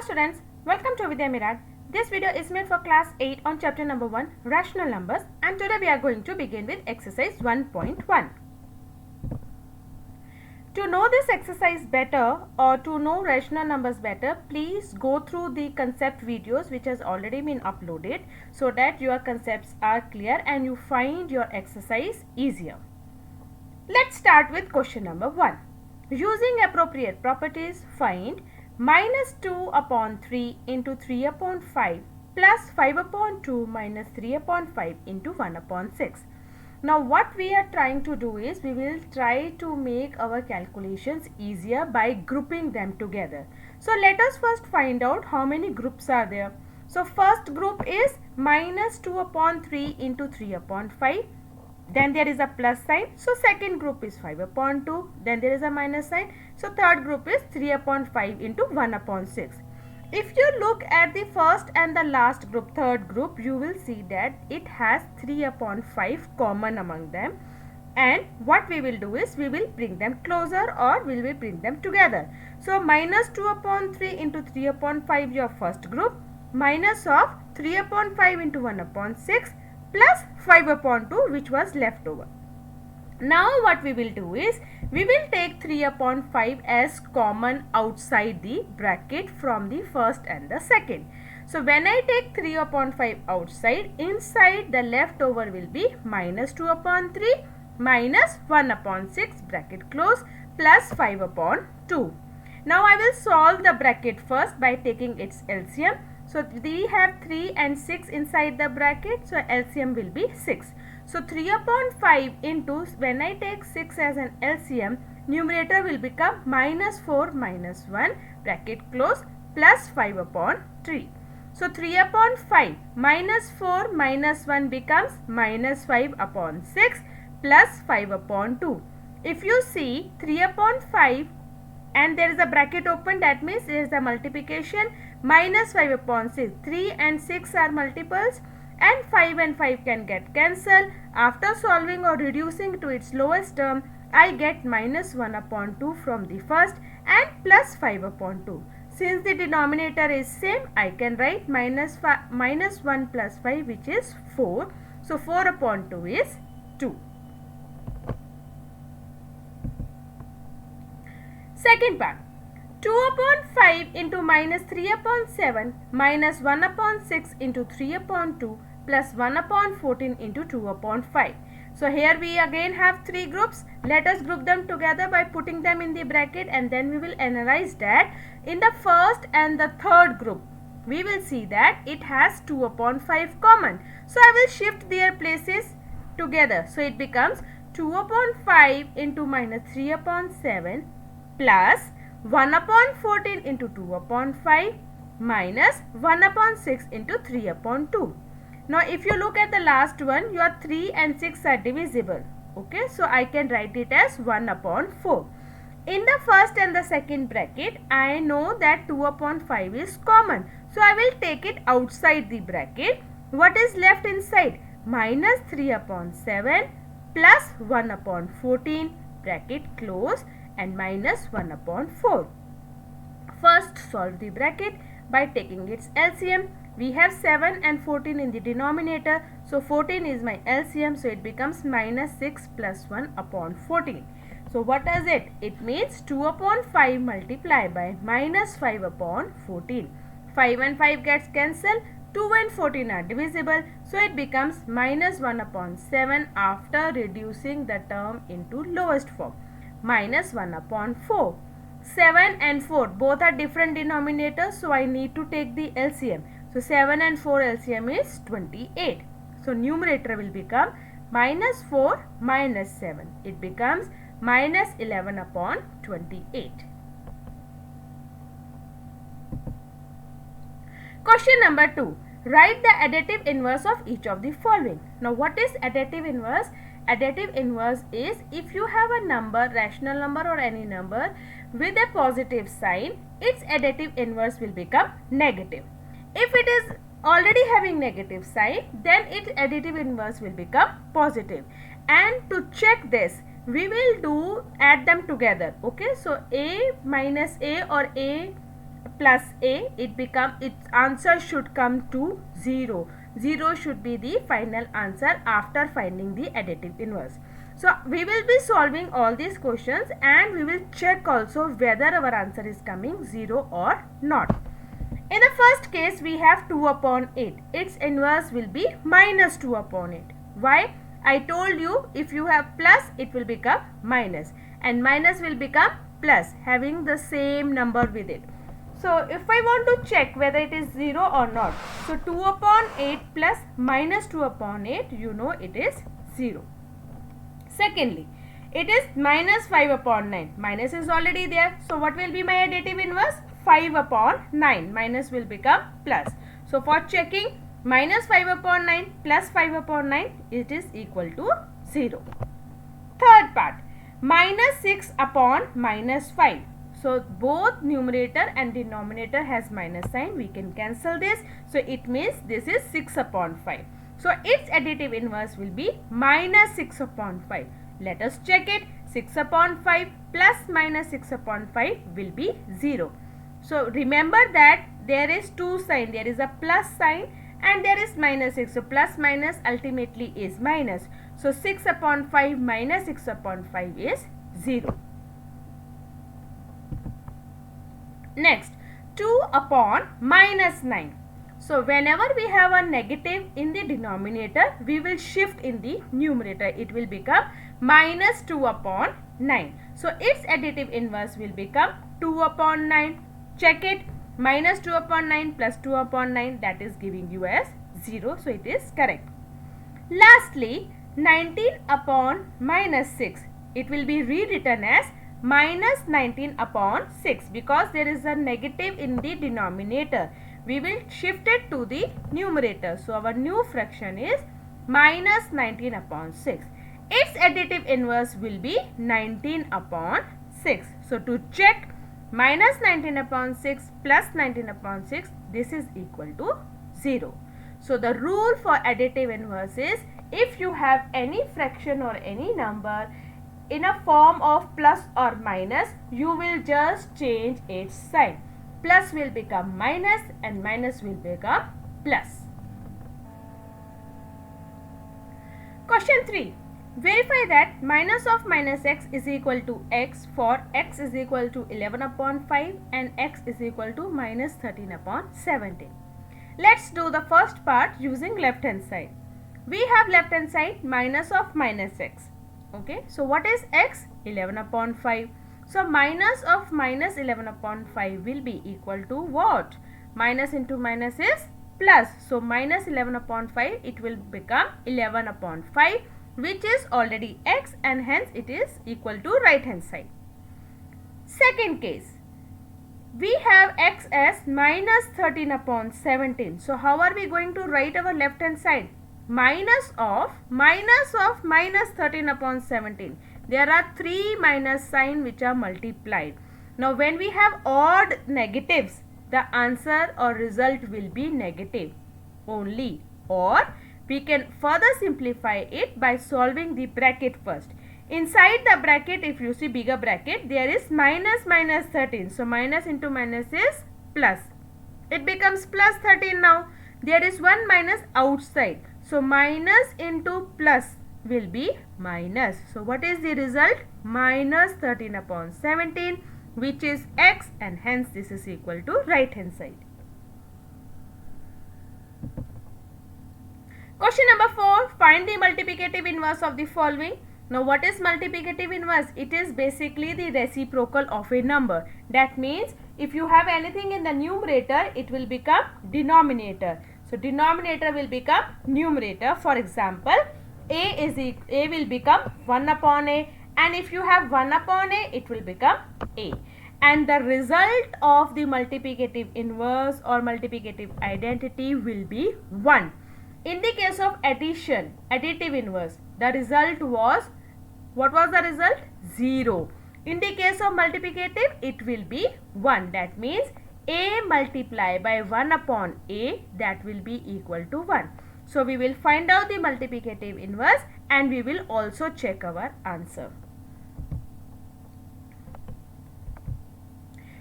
students, welcome to Vidya Myriad. This video is made for class 8 on chapter number 1, rational numbers, and today we are going to begin with exercise 1.1. To know this exercise better or to know rational numbers better, please go through the concept videos which has already been uploaded so that your concepts are clear and you find your exercise easier. Let's start with question number 1. Using appropriate properties, find minus 2 upon 3 into 3 upon 5 plus 5 upon 2 minus 3 upon 5 into 1 upon 6. Now what we are trying to do is we will try to make our calculations easier by grouping them together. So let us first find out how many groups are there. So first group is minus 2 upon 3 into 3 upon 5. Then there is a plus sign. So second group is 5 upon 2. Then there is a minus sign. So third group is 3 upon 5 into 1 upon 6. If you look at the first and the last group, third group, you will see that it has 3 upon 5 common among them. And what we will do is we will bring them closer or we will bring them together. So minus 2 upon 3 into 3 upon 5 your first group, minus of 3 upon 5 into 1 upon 6 plus 5 upon 2 which was left over. Now what we will do is we will take 3 upon 5 as common outside the bracket from the first and the second. So when I take 3 upon 5 outside, inside the leftover will be minus 2 upon 3 minus 1 upon 6 bracket close plus 5 upon 2. Now I will solve the bracket first by taking its LCM. So we have 3 and 6 inside the bracket. So LCM will be 6. So 3 upon 5 into, when I take 6 as an LCM, numerator will become minus 4 minus 1 bracket close plus 5 upon 3. So 3 upon 5 minus 4 minus 1 becomes minus 5 upon 6 plus 5 upon 2. If you see 3 upon 5 and there is a bracket open, that means there is a multiplication, minus 5 upon 6. 3 and 6 are multiples and 5 and 5 can get cancelled. After solving or reducing to its lowest term, I get minus 1 upon 2 from the first and plus 5 upon 2. Since the denominator is same, I can write minus 1 plus 5 which is 4. So 4 upon 2 is 2. Second part, 2 upon 5 into minus 3 upon 7 minus 1 upon 6 into 3 upon 2 plus 1 upon 14 into 2 upon 5. So here we again have 3 groups. Let us group them together by putting them in the bracket and then we will analyze that. In the first and the third group, we will see that it has 2 upon 5 common. So I will shift their places together. So it becomes 2 upon 5 into minus 3 upon 7 plus 1 upon 14 into 2 upon 5 minus 1 upon 6 into 3 upon 2. Now if you look at the last one, your 3 and 6 are divisible. Okay, so I can write it as 1 upon 4. In the first and the second bracket, I know that 2 upon 5 is common. So I will take it outside the bracket. What is left inside? Minus 3 upon 7 plus 1 upon 14 bracket close and minus 1 upon 4. First solve the bracket by taking its LCM. We have 7 and 14 in the denominator. So 14 is my LCM. So it becomes minus 6 plus 1 upon 14. So what does it? It means 2 upon 5 multiplied by minus 5 upon 14. 5 and 5 gets cancelled. 2 and 14 are divisible. So it becomes minus 1 upon 7 after reducing the term into lowest form. Minus 1 upon 4. 7 and 4 both are different denominators. So I need to take the LCM. So 7 and 4 LCM is 28. So numerator will become minus 4 minus 7. It becomes minus 11 upon 28. Question number 2. Write the additive inverse of each of the following. Now what is additive inverse? Additive inverse is if you have a number, rational number or any number with a positive sign, its additive inverse will become negative. If it is already having negative sign, then its additive inverse will become positive. And to check this, we will add them together. Okay, so a minus a or a plus a, its answer should come to 0. 0 should be the final answer after finding the additive inverse. So we will be solving all these questions and we will check also whether our answer is coming 0 or not. In the first case we have 2 upon 8. Its inverse will be minus 2 upon 8. Why? I told you if you have plus it will become minus and minus will become plus having the same number with it. So if I want to check whether it is 0 or not, so 2 upon 8 plus minus 2 upon 8, you know it is 0. Secondly, it is minus 5 upon 9. Minus is already there. So what will be my additive inverse? 5 upon 9. Minus will become plus. So for checking minus 5 upon 9 plus 5 upon 9, it is equal to 0. Third part, minus 6 upon minus 5. So both numerator and denominator has minus sign. We can cancel this. So it means this is 6 upon 5. So its additive inverse will be minus 6 upon 5. Let us check it. 6 upon 5 plus minus 6 upon 5 will be 0. So remember that there is two sign. There is a plus sign and there is minus 6. So plus minus ultimately is minus. So 6 upon 5 minus 6 upon 5 is 0. Next, 2 upon minus 9. So whenever we have a negative in the denominator, we will shift in the numerator. It will become minus 2 upon 9. So its additive inverse will become 2 upon 9. Check it. Minus 2 upon 9 plus 2 upon 9, that is giving you as 0. So it is correct. Lastly, 19 upon minus 6. It will be rewritten as minus 19 upon 6 because there is a negative in the denominator. We will shift it to the numerator. So our new fraction is minus 19 upon 6. Its additive inverse will be 19 upon 6. So to check minus 19 upon 6 plus 19 upon 6, this is equal to 0. So the rule for additive inverse is if you have any fraction or any number in a form of plus or minus, you will just change its sign. Plus will become minus and minus will become plus. Question 3. Verify that minus of minus x is equal to x for x is equal to 11 upon 5 and x is equal to minus 13 upon 17. Let's do the first part using left hand side. We have left hand side minus of minus x. Okay, so what is x? 11 upon 5. So minus of minus 11 upon 5 will be equal to what? Minus into minus is plus. So minus 11 upon 5, it will become 11 upon 5, which is already x and hence it is equal to right hand side. Second case, we have x as minus 13 upon 17. So how are we going to write our left hand side? Minus of minus 13 upon 17. There are three minus sign which are multiplied. Now when we have odd negatives, the answer or result will be negative only, or we can further simplify it by solving the bracket first. Inside the bracket, if you see bigger bracket, there is minus minus 13. So minus into minus is plus. It becomes plus 13 now. There is one minus outside. So minus into plus will be minus. So what is the result? Minus 13 upon 17, which is x, and hence this is equal to right hand side. Question number 4. Find the multiplicative inverse of the following. Now what is multiplicative inverse? It is basically the reciprocal of a number. That means if you have anything in the numerator, it will become denominator. So denominator will become numerator. For example, a will become 1 upon a, and if you have 1 upon a, it will become a. And the result of the multiplicative inverse or multiplicative identity will be 1. In the case of addition, additive inverse, the result was, what was the result? 0. In the case of multiplicative, it will be 1. That means a multiplied by 1 upon a, that will be equal to 1. So we will find out the multiplicative inverse and we will also check our answer.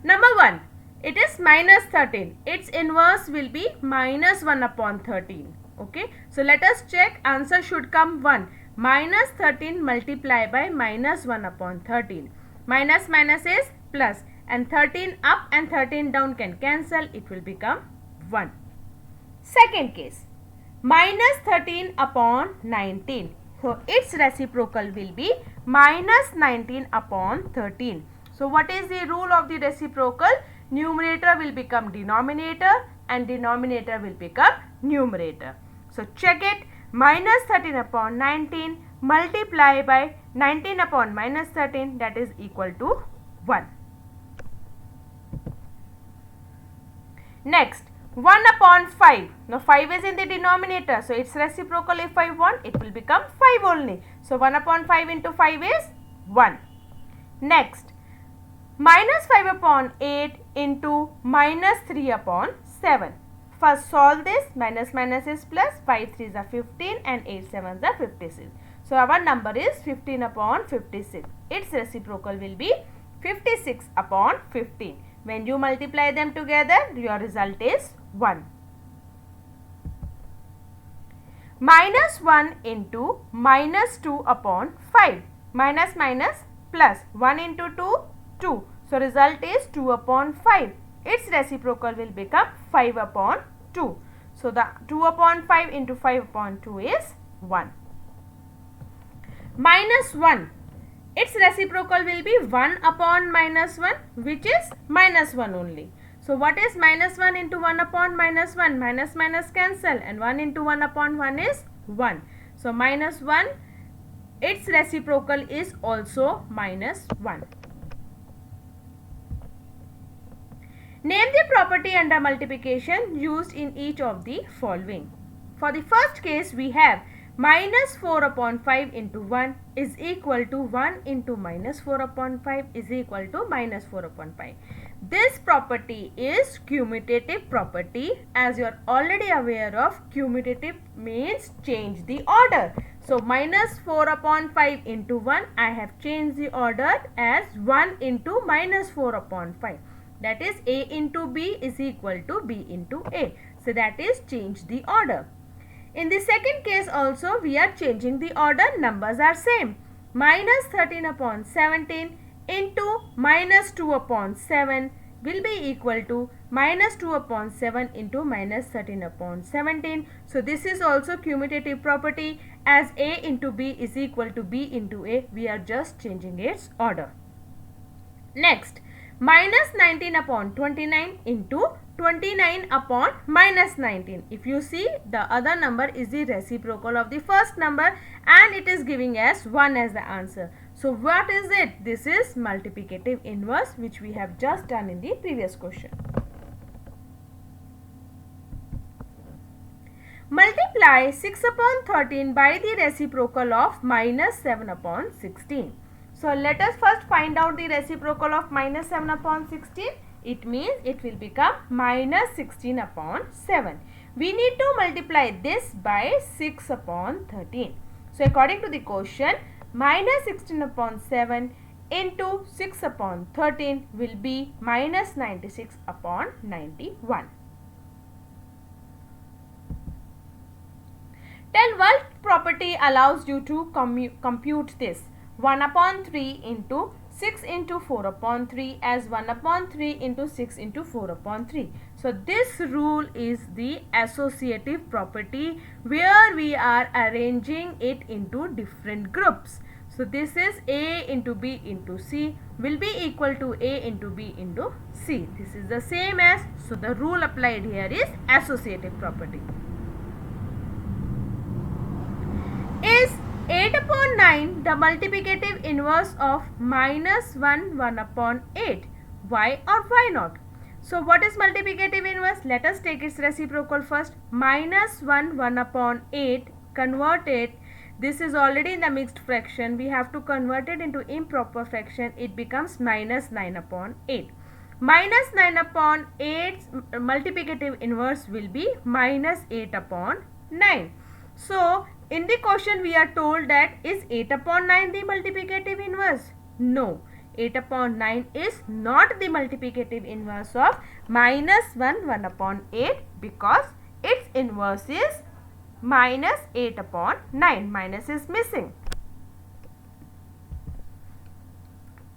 Number 1. It is minus 13. Its inverse will be minus 1 upon 13. Okay. So let us check. Answer should come 1. Minus 13 multiplied by minus 1 upon 13. Minus minus is plus. And 13 up and 13 down can cancel. It will become 1. Second case. Minus 13 upon 19. So its reciprocal will be minus 19 upon 13. So what is the rule of the reciprocal? Numerator will become denominator and denominator will become numerator. So check it. Minus 13 upon 19 multiply by 19 upon minus 13, that is equal to 1. Next, 1 upon 5. Now 5 is in the denominator. So its reciprocal, if I want, it will become 5 only. So 1 upon 5 into 5 is 1. Next, minus 5 upon 8 into minus 3 upon 7. First solve this. Minus minus is plus. 5 3s are 15 and 8 7s are 56. So our number is 15 upon 56. Its reciprocal will be 56 upon 15. When you multiply them together, your result is 1. Minus 1 into minus 2 upon 5. Minus minus plus. 1 into 2, 2. So result is 2 upon 5. Its reciprocal will become 5 upon 2. So the 2 upon 5 into 5 upon 2 is 1. Minus 1. Its reciprocal will be 1 upon minus 1, which is minus 1 only. So what is minus 1 into 1 upon minus 1? Minus minus cancel and 1 into 1 upon 1 is 1. So minus 1, its reciprocal is also minus 1. Name the property under multiplication used in each of the following. For the first case, we have minus 4 upon 5 into 1 is equal to 1 into minus 4 upon 5 is equal to minus 4 upon 5. This property is commutative property. As you are already aware of, commutative means change the order. So minus 4 upon 5 into 1, I have changed the order as 1 into minus 4 upon 5. That is A into B is equal to B into A. So that is change the order. In the second case also, we are changing the order. Numbers are same. Minus 13 upon 17 into minus 2 upon 7 will be equal to minus 2 upon 7 into minus 13 upon 17. So this is also commutative property. As A into B is equal to B into A, we are just changing its order. Next, minus 19 upon 29 into 29 upon minus 19. If you see, the other number is the reciprocal of the first number and it is giving us 1 as the answer. So what is it? This is multiplicative inverse, which we have just done in the previous question. Multiply 6 upon 13 by the reciprocal of minus 7 upon 16. So let us first find out the reciprocal of minus 7 upon 16. It means it will become minus 16 upon 7. We need to multiply this by 6 upon 13. So according to the question, minus 16 upon 7 into 6 upon 13 will be minus 96 upon 91. Tell what property allows you to compute this. 1 upon 3 into 6 into 4 upon 3 as 1 upon 3 into 6 into 4 upon 3. So this rule is the associative property where we are arranging it into different groups. So this is A into B into C will be equal to A into B into C. This is the same as, so the rule applied here is associative property. Is 8 upon 9 the multiplicative inverse of minus 1 upon 8? Why or why not? So what is multiplicative inverse? Let us take its reciprocal first. Minus 1 upon 8, convert it. This is already in the mixed fraction. We have to convert it into improper fraction. It becomes minus 9 upon 8. Minus 9 upon 8's multiplicative inverse will be minus 8 upon 9. So in the question we are told that is 8 upon 9 the multiplicative inverse? No. 8 upon 9 is not the multiplicative inverse of minus 1, 1 upon 8, because its inverse is minus 8 upon 9. Minus is missing.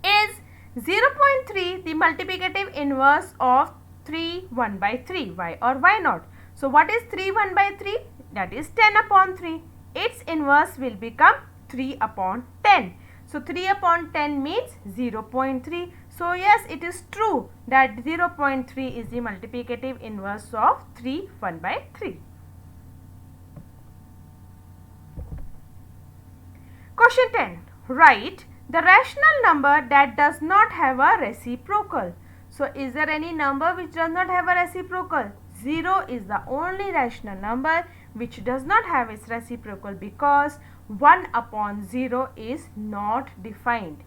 Is 0.3 the multiplicative inverse of 3 1 by 3? Why or why not? So what is 3 1 by 3? That is 10 upon 3. Its inverse will become 3 upon 10. So 3 upon 10 means 0.3. So yes, it is true that 0.3 is the multiplicative inverse of 3 1 by 3. Question 10. Write the rational number that does not have a reciprocal. So is there any number which does not have a reciprocal? 0 is the only rational number which does not have its reciprocal, because 1 upon 0 is not defined.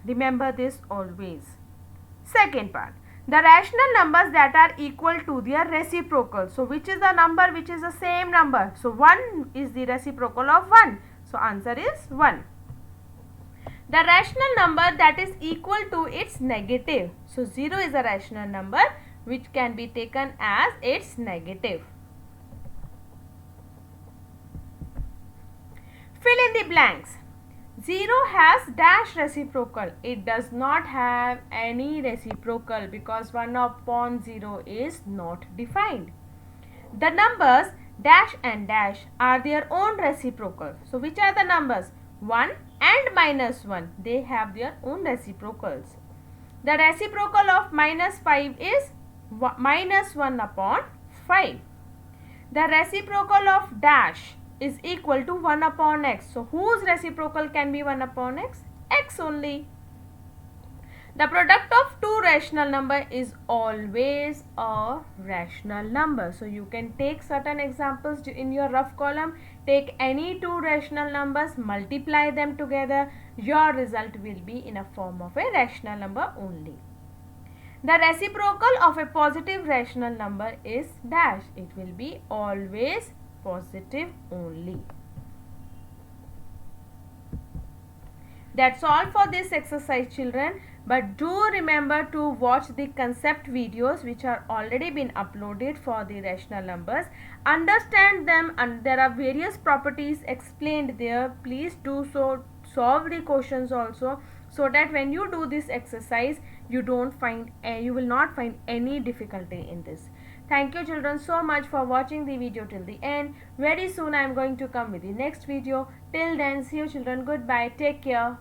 Remember this always. Second part. The rational numbers that are equal to their reciprocal. So which is the number which is the same number? So 1 is the reciprocal of 1. So answer is 1. The rational number that is equal to its negative. So 0 is a rational number which can be taken as its negative. Fill in the blanks. 0 has dash reciprocal. It does not have any reciprocal because 1 upon 0 is not defined. The numbers dash and dash are their own reciprocal. So which are the numbers? 1 and minus 1. They have their own reciprocals. The reciprocal of minus 5 is minus 1 upon 5. The reciprocal of dash is equal to 1 upon x. So whose reciprocal can be 1 upon x? X only. The product of two rational number is always a rational number. So you can take certain examples in your rough column. Take any two rational numbers, multiply them together. Your result will be in a form of a rational number only. The reciprocal of a positive rational number is dash. It will be always positive only. That's all for this exercise, children. But do remember to watch the concept videos which are already been uploaded for the rational numbers. Understand them, and there are various properties explained there. Please do so. Solve the questions also, so that when you do this exercise, you will not find any difficulty in this. Thank you, children, so much for watching the video till the end. Very soon I am going to come with the next video. Till then, see you, children. Goodbye. Take care.